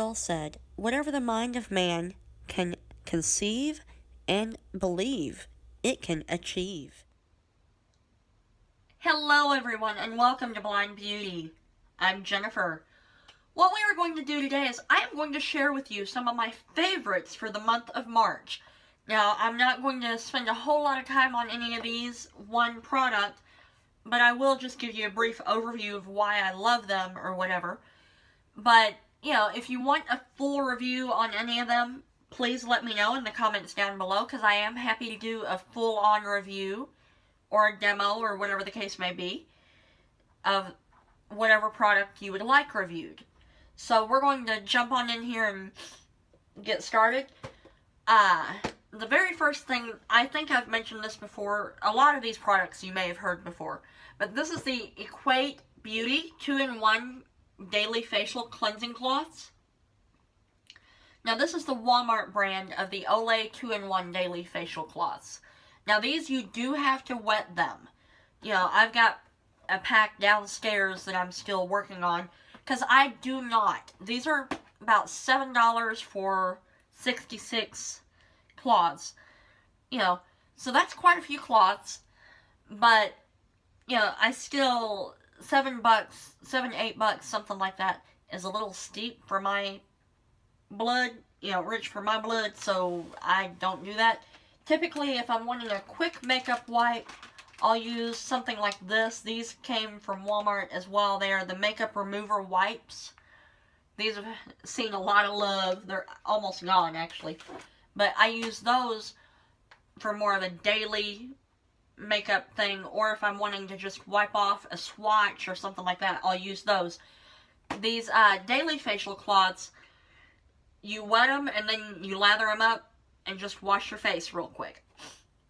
Loreal said, "Whatever the mind of man can conceive and believe, it can achieve." Hello everyone and welcome to Blind Beauty. I'm Jennifer. What we are going to do today is I am going to share with you some of my favorites for the month of March. Now, I'm not going to spend a whole lot of time on any of these one product, but I will just give you a brief overview of why I love them or whatever. But, you know, if you want a full review on any of them, please let me know in the comments down below, because I am happy to do a full-on review or a demo or whatever the case may be of whatever product you would like reviewed. So we're going to jump on in here and get started. The very first thing, I think I've mentioned this before, a lot of these products you may have heard before, but this is the Equate Beauty 2-in-1 Daily Facial Cleansing Cloths. Now this is the Walmart brand of the AOA 2-in-1 Daily Facial Cloths. Now these you do have to wet them. You know, I've got a pack downstairs that I'm still working on, because I do not. These are about $7 for 66 cloths. You know, so that's quite a few cloths, but, you know, I still, $7, $8, something like that, is a little steep for my blood, you know, rich for my blood, so I don't do that. Typically, if I'm wanting a quick makeup wipe, I'll use something like this. These came from Walmart as well. They are the makeup remover wipes. These have seen a lot of love. They're almost gone, actually. But I use those for more of a daily makeup thing, or if I'm wanting to just wipe off a swatch or something like that, I'll use those. These daily facial cloths, you wet them and then you lather them up and just wash your face real quick.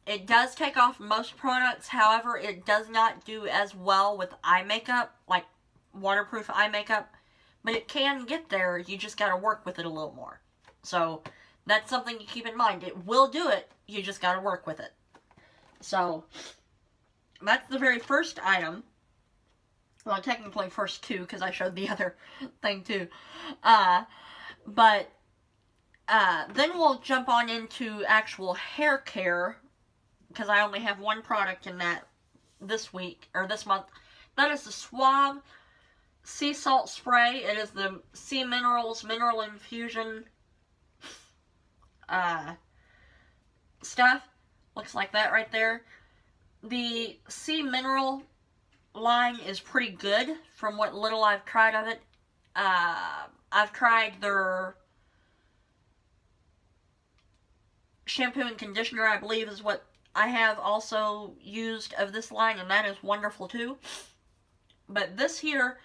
It does take off most products, however, it does not do as well with eye makeup, like waterproof eye makeup, but it can get there. You just gotta work with it a little more. So that's something to keep in mind. It will do it, you just gotta work with it. So that's the very first item. Well, technically first two, because I showed the other thing too. Then we'll jump on into actual hair care, because I only have one product in that this week, or this month. That is the Suave Sea Salt Spray. It is the Sea Minerals Mineral Infusion stuff. Looks like that right there. The Sea Mineral line is pretty good from what little I've tried of it. I've tried their shampoo and conditioner, I believe is what I have also used of this line, and that is wonderful too. But this here,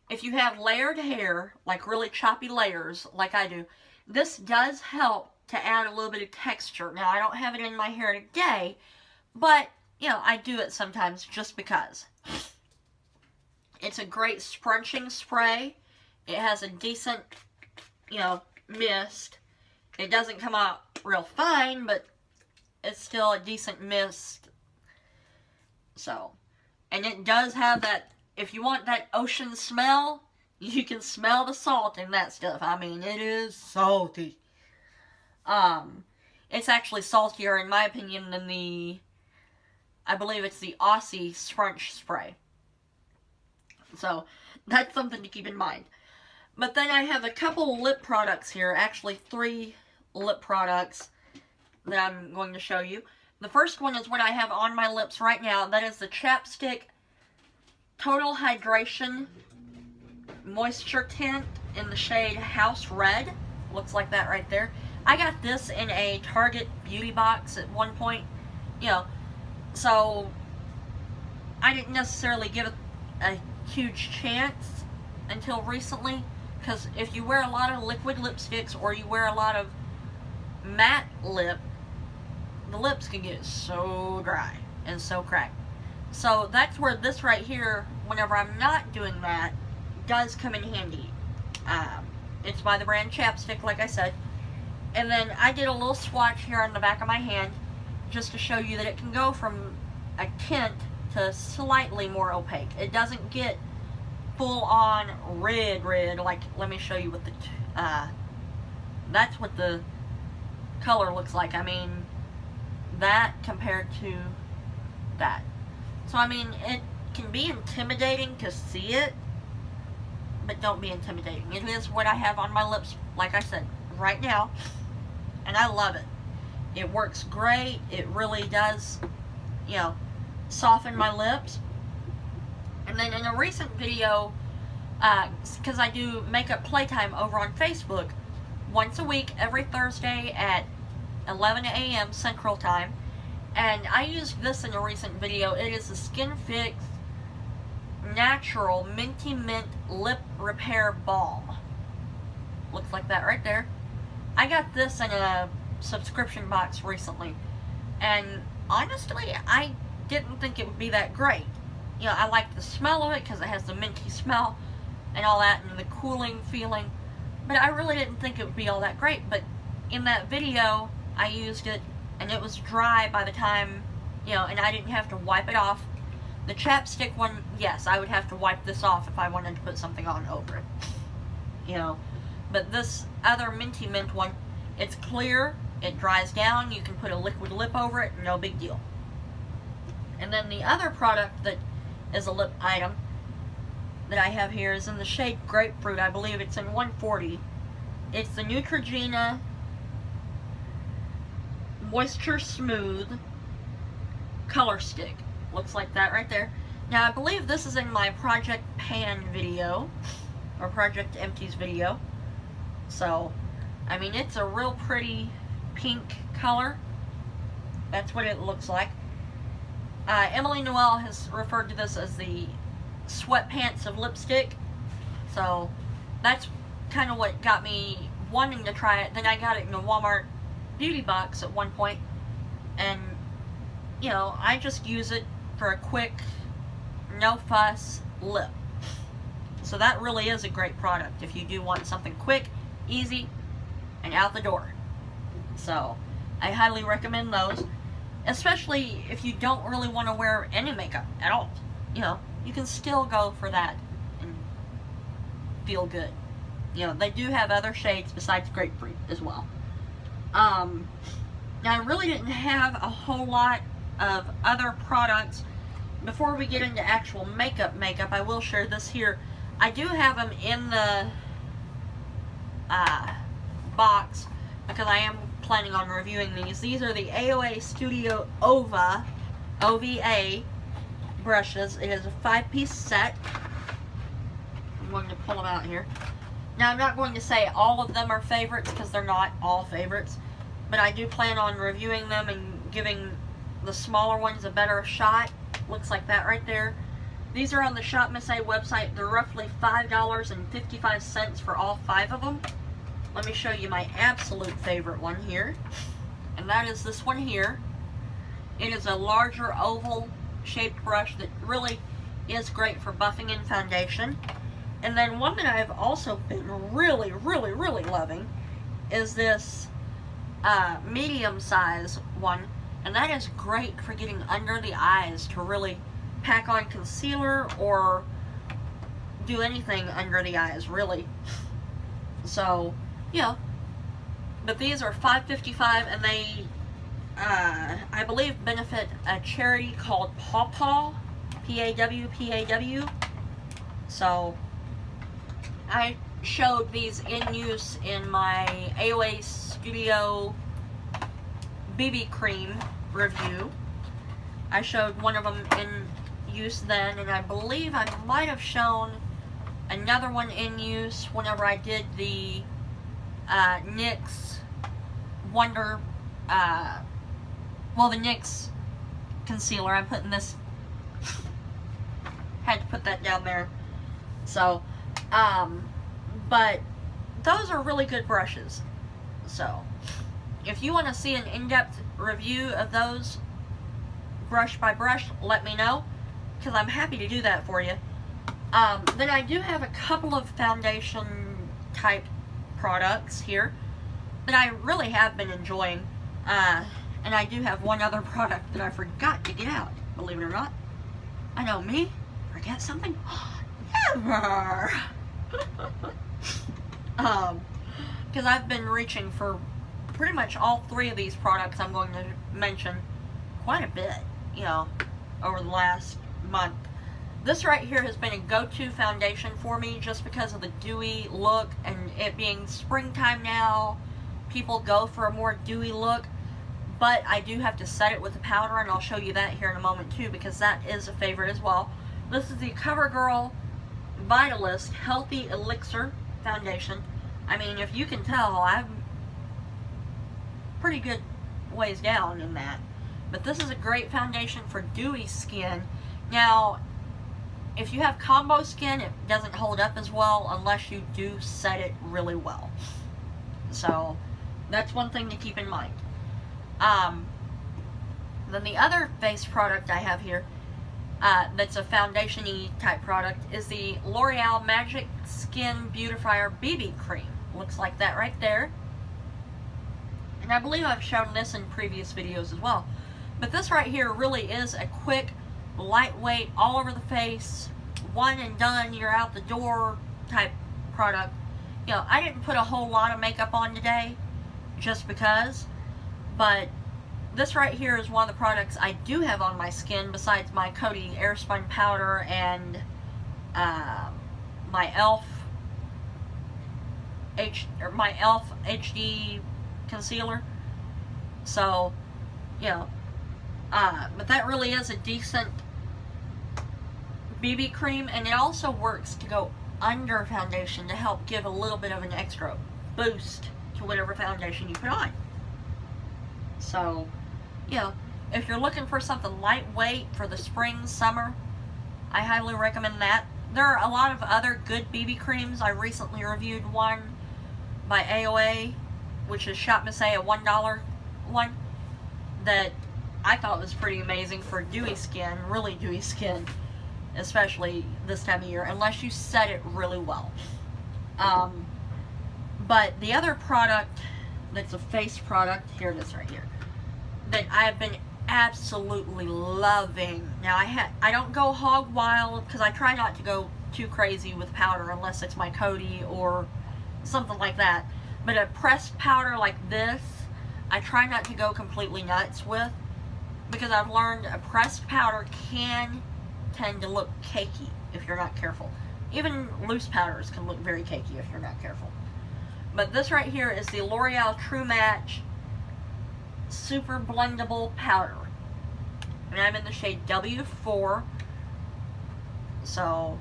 if you have layered hair, like really choppy layers, like I do, this does help to add a little bit of texture. Now, I don't have it in my hair today, but, you know, I do it sometimes just because. It's a great scrunching spray. It has a decent, you know, mist. It doesn't come out real fine, but it's still a decent mist. So, and it does have that, if you want that ocean smell, you can smell the salt in that stuff. I mean, it is salty. It's actually saltier, in my opinion, than the, I believe it's the Aussie Scrunch Spray. So, that's something to keep in mind. But then I have a couple lip products here, actually 3 lip products that I'm going to show you. The first one is what I have on my lips right now. That is the Chapstick Total Hydration Moisture Tint in the shade House Red. Looks like that right there. I got this in a Target beauty box at one point, you know, so I didn't necessarily give it a huge chance until recently, because if you wear a lot of liquid lipsticks or you wear a lot of matte lip, the lips can get so dry and so cracked. So that's where this right here, whenever I'm not doing that, does come in handy. It's by the brand Chapstick, like I said. And then I did a little swatch here on the back of my hand, just to show you that it can go from a tint to slightly more opaque. It doesn't get full on red, like, let me show you with the that's what the color looks like. I mean, that compared to that. So, I mean, it can be intimidating to see it, but don't be intimidating. It is what I have on my lips, like I said, right now, and I love it. It works great. It really does, you know, soften my lips. And then in a recent video, because I do makeup playtime over on Facebook, once a week, every Thursday at 11 a.m. Central Time, and I used this in a recent video. It is the Skin Fix Natural Minty Mint Lip Repair Balm. Looks like that right there. I got this in a subscription box recently, and honestly, I didn't think it would be that great. You know, I like the smell of it because it has the minty smell and all that, and the cooling feeling, but I really didn't think it would be all that great. But in that video, I used it, and it was dry by the time, you know, and I didn't have to wipe it off. The chapstick one, yes, I would have to wipe this off if I wanted to put something on over it, you know. But this other Minty Mint one, it's clear, it dries down, you can put a liquid lip over it, no big deal. And then the other product that is a lip item that I have here is in the shade Grapefruit. I believe it's in 140. It's the Neutrogena Moisture Smooth Color Stick. Looks like that right there. Now, I believe this is in my Project Pan video, or Project Empties video. So, I mean, it's a real pretty pink color. That's what it looks like. Emily Noel has referred to this as the sweatpants of lipstick. So, that's kind of what got me wanting to try it. Then I got it in a Walmart beauty box at one point, and, you know, I just use it for a quick, no fuss lip. So that really is a great product if you do want something quick, easy, and out the door. So I highly recommend those, especially if you don't really want to wear any makeup at all. You know, you can still go for that and feel good. You know, they do have other shades besides Grapefruit as well. Now, I really didn't have a whole lot of other products. Before we get into actual makeup, I will share this here. I do have them in the box because I am planning on reviewing these. These are the AOA Studio OVA brushes. It is a 5-piece set. I'm going to pull them out here. Now, I'm not going to say all of them are favorites because they're not all favorites, but I do plan on reviewing them and giving the smaller ones a better shot. Looks like that right there. These are on the Shop Miss A website. They're roughly $5.55 for all 5 of them. Let me show you my absolute favorite one here, and that is this one here. It is a larger oval shaped brush that really is great for buffing in foundation. And then one that I've also been really loving is this medium size one, and that is great for getting under the eyes to really pack on concealer or do anything under the eyes, really. So, yeah. But these are $5.55, and they, I believe, benefit a charity called Paw, P-A-W. So, I showed these in use in my AOA Studio BB Cream review. I showed one of them in use then, and I believe I might have shown another one in use whenever I did the NYX Wonder, the NYX concealer. I'm putting this, had to put that down there. So, but those are really good brushes. So, if you want to see an in-depth review of those brush by brush, let me know, because I'm happy to do that for you. Then I do have a couple of foundation type products here that I really have been enjoying, and I do have one other product that I forgot to get out, believe it or not. I know me, forget something? Never! because I've been reaching for pretty much all three of these products I'm going to mention quite a bit, you know, over the last month. This right here has been a go-to foundation for me just because of the dewy look, and it being springtime now, people go for a more dewy look, but I do have to set it with the powder, and I'll show you that here in a moment too, because that is a favorite as well. This is the CoverGirl Vitalist Healthy Elixir Foundation. I mean, if you can tell, I'm pretty good ways down in that. But this is a great foundation for dewy skin. Now, if you have combo skin, it doesn't hold up as well unless you do set it really well. So, that's one thing to keep in mind. Then the other face product I have here, that's a foundation-y type product, is the L'Oreal Magic Skin Beautifier BB Cream. Looks like that right there. And I believe I've shown this in previous videos as well. But this right here really is a quick, lightweight, all over the face, one and done, you're out the door type product. You know, I didn't put a whole lot of makeup on today, just because. But this right here is one of the products I do have on my skin, besides my Coty Airspun powder and my e.l.f. HD concealer. So, you know, but that really is a decent BB cream, and it also works to go under foundation to help give a little bit of an extra boost to whatever foundation you put on. So, you know, if you're looking for something lightweight for the spring, summer, I highly recommend that. There are a lot of other good BB creams. I recently reviewed one by AOA, which is Shop Miss A, a $1 one, that I thought was pretty amazing for dewy skin, really dewy skin, especially this time of year, unless you set it really well. But the other product that's a face product, here it is right here, that I have been absolutely loving. Now I don't go hog wild because I try not to go too crazy with powder unless it's my Coty or something like that. But a pressed powder like this, I try not to go completely nuts with, because I've learned a pressed powder can tend to look cakey if you're not careful. Even loose powders can look very cakey if you're not careful. But this right here is the L'Oreal True Match Super Blendable Powder. And I'm in the shade W4. So,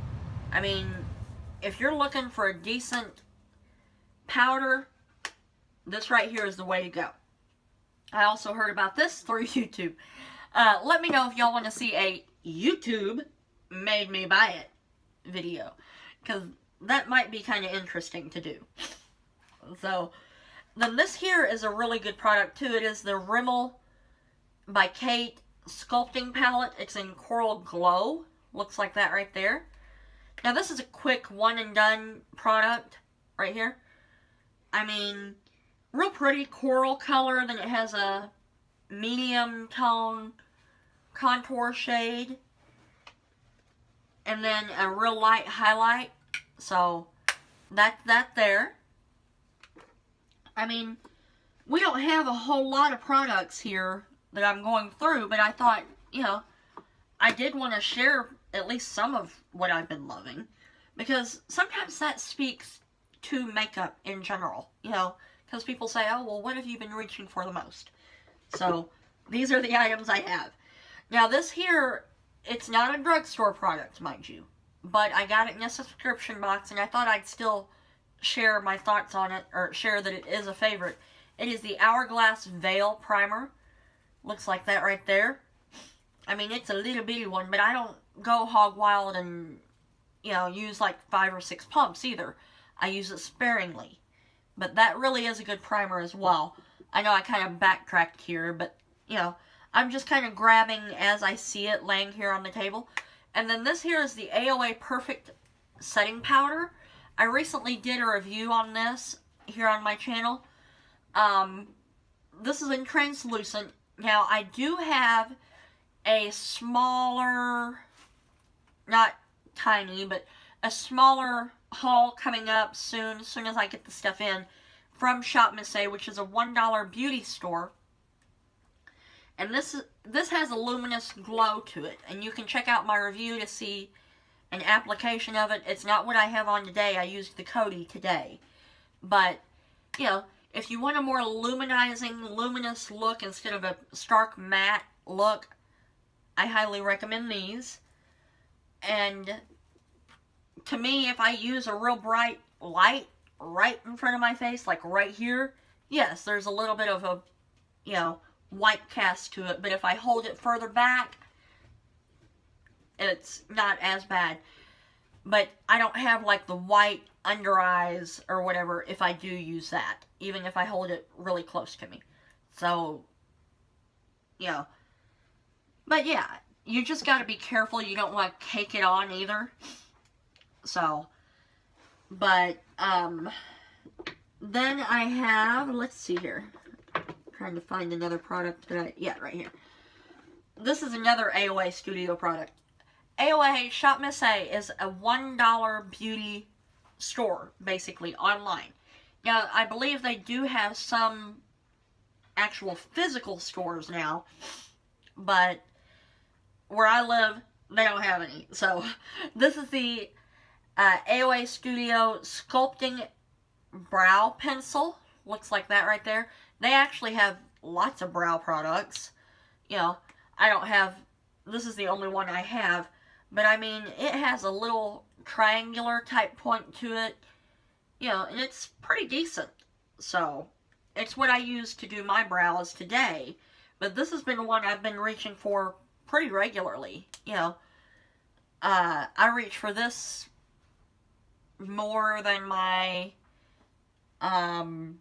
I mean, if you're looking for a decent powder, this right here is the way to go. I also heard about this through YouTube. Let me know if y'all want to see a YouTube made me buy it video, because that might be kind of interesting to do. So, then this here is a really good product too. It is the Rimmel by Kate Sculpting Palette. It's in Coral Glow. Looks like that right there. Now this is a quick one and done product right here. I mean, real pretty coral color. Then it has a medium tone contour shade. And then a real light highlight. So, that's that there. I mean, we don't have a whole lot of products here that I'm going through, but I thought, you know, I did want to share at least some of what I've been loving, because sometimes that speaks to makeup in general, you know, because people say, oh, well, what have you been reaching for the most? So, these are the items I have. Now, this here, it's not a drugstore product, mind you, but I got it in a subscription box, and I thought I'd still share my thoughts on it, or share that it is a favorite. It is the Hourglass Veil Primer. Looks like that right there. I mean, it's a little bitty one, but I don't go hog wild and, you know, use like 5 or 6 pumps either. I use it sparingly. But that really is a good primer as well. I know I kind of backtracked here, but, you know, I'm just kind of grabbing as I see it laying here on the table. And then this here is the AOA Perfect Setting Powder. I recently did a review on this here on my channel. This is in translucent. Now, I do have a smaller, not tiny, but a smaller haul coming up soon, as soon as I get the stuff in, from Shop Miss A, which is a $1 beauty store. And this has a luminous glow to it. And you can check out my review to see an application of it. It's not what I have on today. I used the Cody today. But, you know, if you want a more luminizing, luminous look instead of a stark matte look, I highly recommend these. And to me, if I use a real bright light right in front of my face, like right here, yes, there's a little bit of a, you know, white cast to it. But if I hold it further back, it's not as bad. But I don't have like the white under eyes or whatever if I do use that, even if I hold it really close to me. So, you know. But yeah, you just got to be careful. You don't want to cake it on either. So, but, then I have, let's see here. I'm trying to find another product that yeah, right here. This is another AOA Studio product. AOA Shop Miss A is a $1 beauty store, basically, online. Now, I believe they do have some actual physical stores now, but where I live, they don't have any. So, this is the AOA Studio Sculpting Brow Pencil. Looks like that right there. They actually have lots of brow products. You know, I don't have, this is the only one I have. But I mean, it has a little triangular type point to it. You know, and it's pretty decent. So, it's what I use to do my brows today. But this has been one I've been reaching for pretty regularly. You know, I reach for this more than my e.l.f.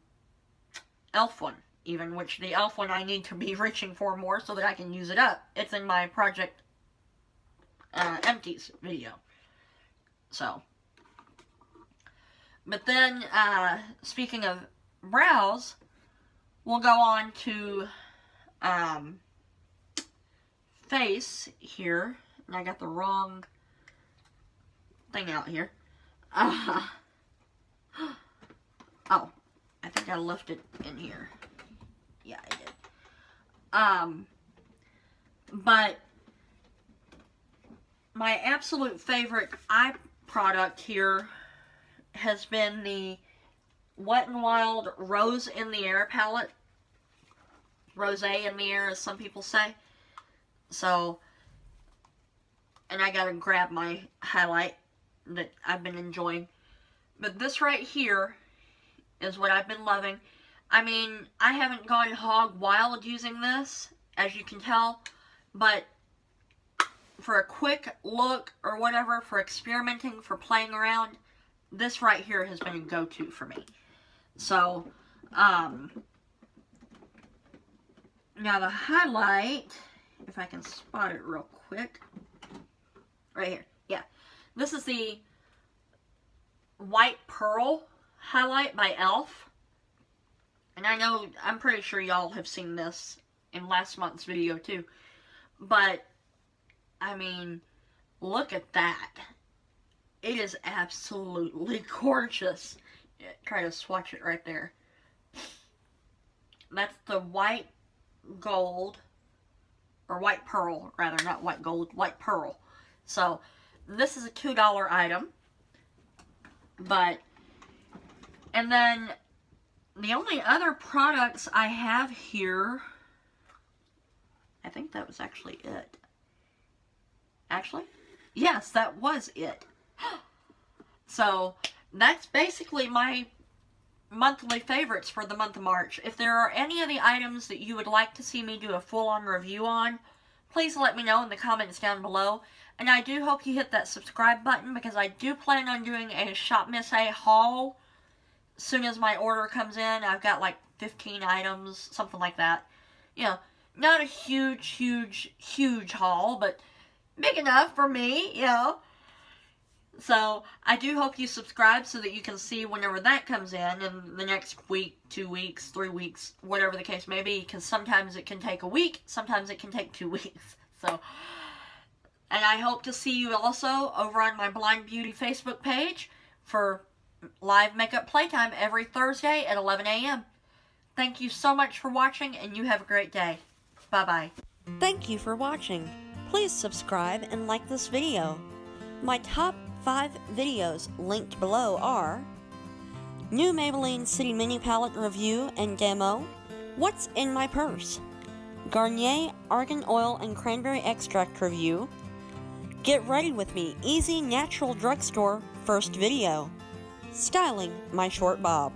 one, even, which the e.l.f. one I need to be reaching for more so that I can use it up. It's in my Project Empties video. So, but then, speaking of brows, we'll go on to face here. And I got the wrong thing out here. Oh, I think I left it in here. Yeah, I did. But my absolute favorite eye product here has been the Wet n Wild Rose in the Air palette. Rose in the air, as some people say. So, and I gotta grab my highlight that I've been enjoying. But this right here is what I've been loving. I mean, I haven't gone hog wild using this, as you can tell, but for a quick look or whatever, for experimenting, for playing around, this right here has been a go-to for me. So, now the highlight, if I can spot it real quick, right here, yeah. This is the White Pearl highlight by e.l.f. And I know, I'm pretty sure y'all have seen this in last month's video too. But, I mean, look at that. It is absolutely gorgeous. Yeah, try to swatch it right there. That's the white gold, or white pearl, rather, not white gold, white pearl. So, this is a $2 item. But, and then, the only other products I have here, I think that was actually it. Actually, yes, that was it. So, that's basically my monthly favorites for the month of March. If there are any of the items that you would like to see me do a full-on review on, please let me know in the comments down below. And I do hope you hit that subscribe button, because I do plan on doing a Shop Miss A haul as soon as my order comes in. I've got like 15 items, something like that. You know, not a huge haul, but big enough for me, you know. So, I do hope you subscribe so that you can see whenever that comes in the next week, 2 weeks, 3 weeks, whatever the case may be, because sometimes it can take a week, sometimes it can take 2 weeks. So, and I hope to see you also over on my Blind Beauty Facebook page for live makeup playtime every Thursday at 11 a.m. Thank you so much for watching, and you have a great day. Bye-bye. Thank you for watching. Please subscribe and like this video. My top 5 videos linked below are New Maybelline City Mini Palette Review and Demo, What's in My Purse, Garnier Argan Oil and Cranberry Extract Review, Get Ready With Me Easy Natural Drugstore First Video, Styling My Short Bob.